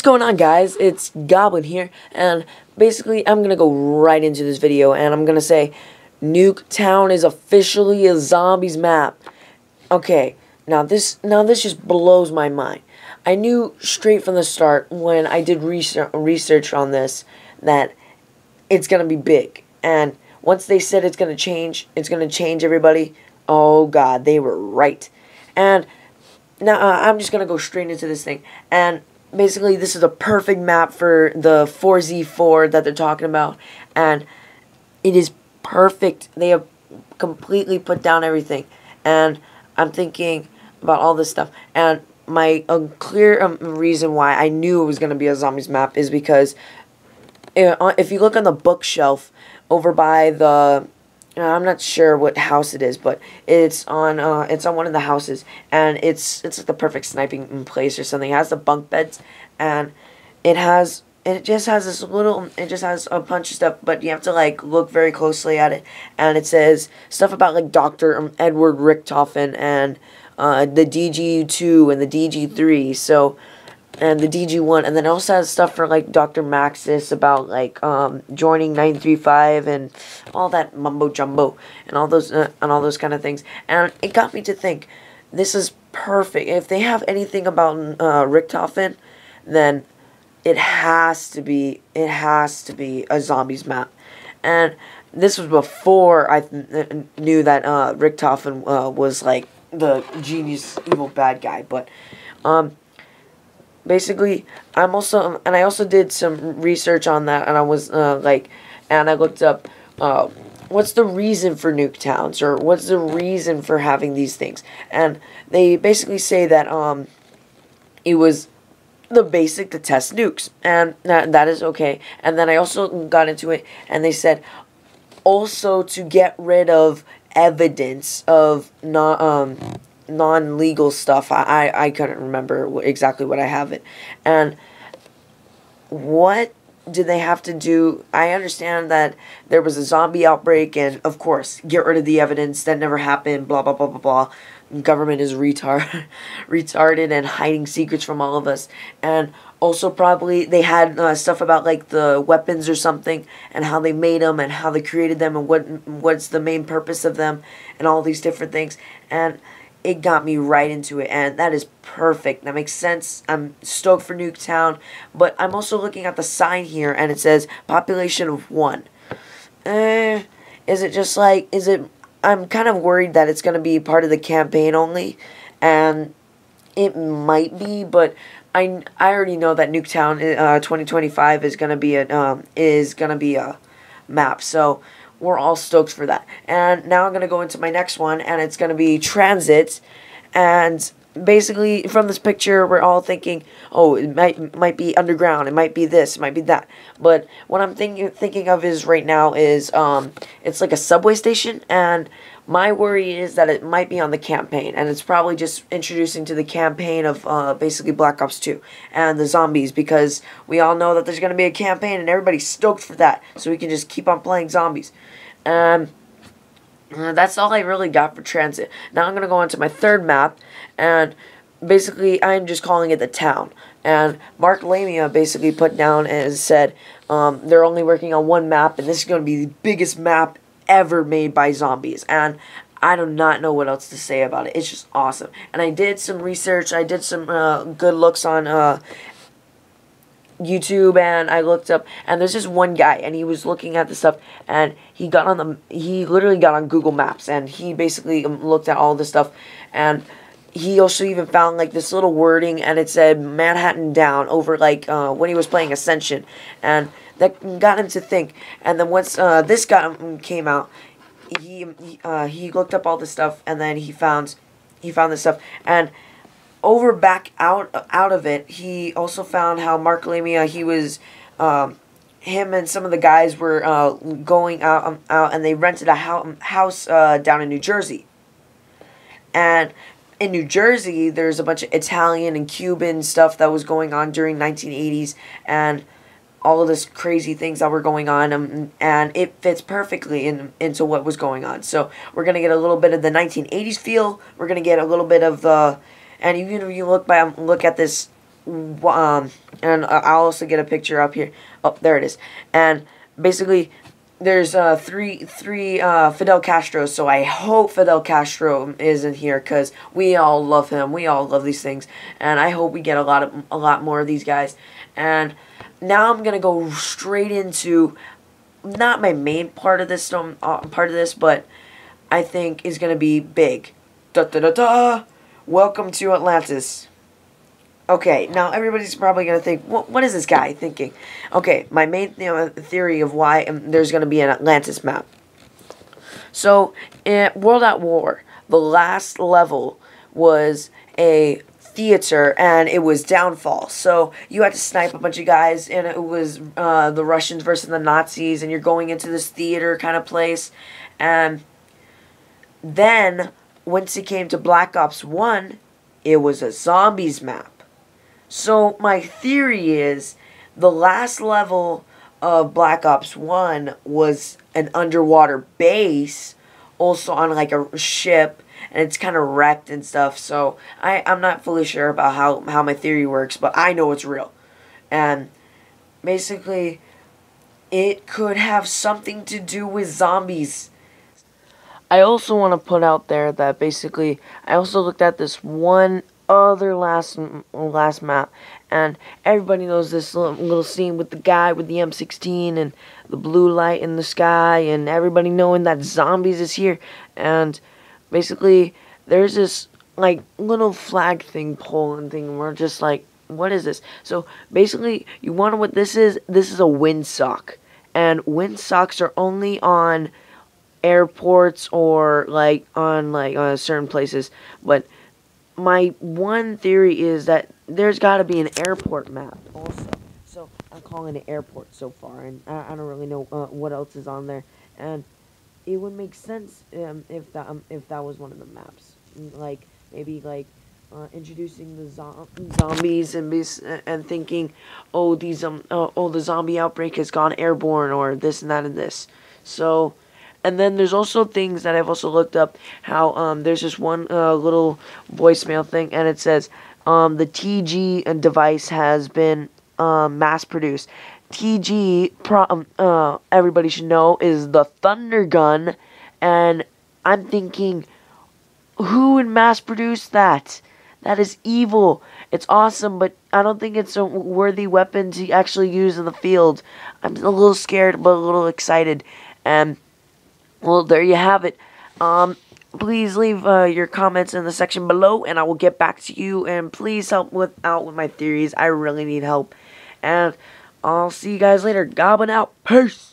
What's going on, guys? It's Goblin here, and basically I'm gonna go right into this video, and I'm gonna say Nuketown is officially a zombies map. Okay, now this just blows my mind. I knew straight from the start when I did research on this that it's gonna be big, and once they said it's gonna change everybody. Oh God, they were right. And now I'm just gonna go straight into this thing, and basically this is a perfect map for the 4Z4 that they're talking about, and it is perfect. They have completely put down everything, and I'm thinking about all this stuff, and my clear reason why I knew it was going to be a zombies map is because if you look on the bookshelf over by the I'm not sure what house it is, but it's on one of the houses, and it's like the perfect sniping place or something. It has the bunk beds, and it just has a bunch of stuff, but you have to like look very closely at it, and it says stuff about like Dr. Edward Richtofen and the DG2 and the DG3, so. And the DG1, and then it also has stuff for like Dr. Maxis about like joining 935 and all that mumbo jumbo and all those kind of things. And it got me to think, this is perfect. If they have anything about Richtofen, then it has to be a zombies map. And this was before I knew that Richtofen was like the genius evil bad guy, but basically, I also did some research on that, and I was and I looked up what's the reason for Nuketowns, or what's the reason for having these things, and they basically say that it was the basic to test nukes, and that is okay. And then I also got into it, and they said also to get rid of evidence of non-legal stuff. I couldn't remember exactly what I have it. And what did they have to do? I understand that there was a zombie outbreak, and of course, get rid of the evidence. That never happened, blah, blah, blah, blah, blah. Government is retarded and hiding secrets from all of us. And also probably they had stuff about like the weapons or something, and how they made them, and how they created them, and what's the main purpose of them, and all these different things. And it got me right into it, and that is perfect. That makes sense. I'm stoked for Nuketown, but I'm also looking at the sign here, and it says population of 1. Is it just like, I'm kind of worried that it's going to be part of the campaign only, and it might be, but I already know that Nuketown 2025 is going to be a map, so we're all stoked for that. And now I'm going to go into my next one, and it's going to be transit. And basically, from this picture, we're all thinking, oh, it might be underground, it might be this, it might be that. But what I'm thinking of is right now is it's like a subway station, and my worry is that it might be on the campaign, and it's probably just introducing to the campaign of basically Black Ops 2 and the zombies, because we all know that there's going to be a campaign, and everybody's stoked for that, so we can just keep on playing zombies. That's all I really got for transit. Now I'm going to go on to my third map, and basically I'm just calling it the town. And Mark Lamia basically put down and said they're only working on one map, and this is going to be the biggest map ever made by zombies. And I do not know what else to say about it. It's just awesome. And I did some research. I did some good looks on YouTube, and I looked up, and there's just one guy, and he was looking at the stuff, and he literally got on Google Maps, and he basically looked at all this stuff, and he also even found like this little wording, and it said Manhattan down over like when he was playing Ascension, and that got him to think. And then once this came out, he looked up all this stuff, and then he found this stuff, and over back out of it, he also found how Mark Lamia, he was him and some of the guys were going out, and they rented a house down in New Jersey. And in New Jersey, there's a bunch of Italian and Cuban stuff that was going on during 1980s, and all of this crazy things that were going on, and it fits perfectly into what was going on. So we're gonna get a little bit of the 1980s feel. We're gonna get a little bit of the, and even if you look at this and I'll also get a picture up here. Oh, there it is. And basically, there's three Fidel Castros. So I hope Fidel Castro isn't here, because we all love him. We all love these things, and I hope we get a lot more of these guys. And now I'm gonna go straight into not my main part of this, but I think is gonna be big. Da da da da. Welcome to Atlantis. Okay, now everybody's probably going to think, what is this guy thinking? Okay, my main theory of why there's going to be an Atlantis map. So, in World at War, the last level was a theater, and it was downfall. So, you had to snipe a bunch of guys, and it was the Russians versus the Nazis, and you're going into this theater kind of place. And then, once it came to Black Ops 1, it was a zombies map. So, my theory is, the last level of Black Ops 1 was an underwater base, also on like a ship, and it's kind of wrecked and stuff. So, I'm not fully sure about how my theory works, but I know it's real. And, basically, it could have something to do with zombies. I also want to put out there that basically, I also looked at this one other last map, and everybody knows this little scene with the guy with the M16 and the blue light in the sky, and everybody knowing that zombies is here. And basically, there's this like little flag thing, Poland thing, and we're just like, what is this? So basically, you want to know what this is? This is a windsock, and windsocks are only on airports or like on certain places. But my one theory is that there's got to be an airport map also. So I'm calling it airport so far, and I don't really know what else is on there. And it would make sense if that was one of the maps, like maybe like introducing the zombies and thinking, oh the zombie outbreak has gone airborne, or this and that and this. So. And then there's also things that I've also looked up, how there's this one little voicemail thing, and it says the TG device has been mass-produced. TG, everybody should know, is the Thunder Gun, and I'm thinking, who would mass-produce that? That is evil. It's awesome, but I don't think it's a worthy weapon to actually use in the field. I'm a little scared, but a little excited, and well, there you have it. Please leave your comments in the section below, and I will get back to you. And please help out with my theories. I really need help. And I'll see you guys later. Goblin out. Peace.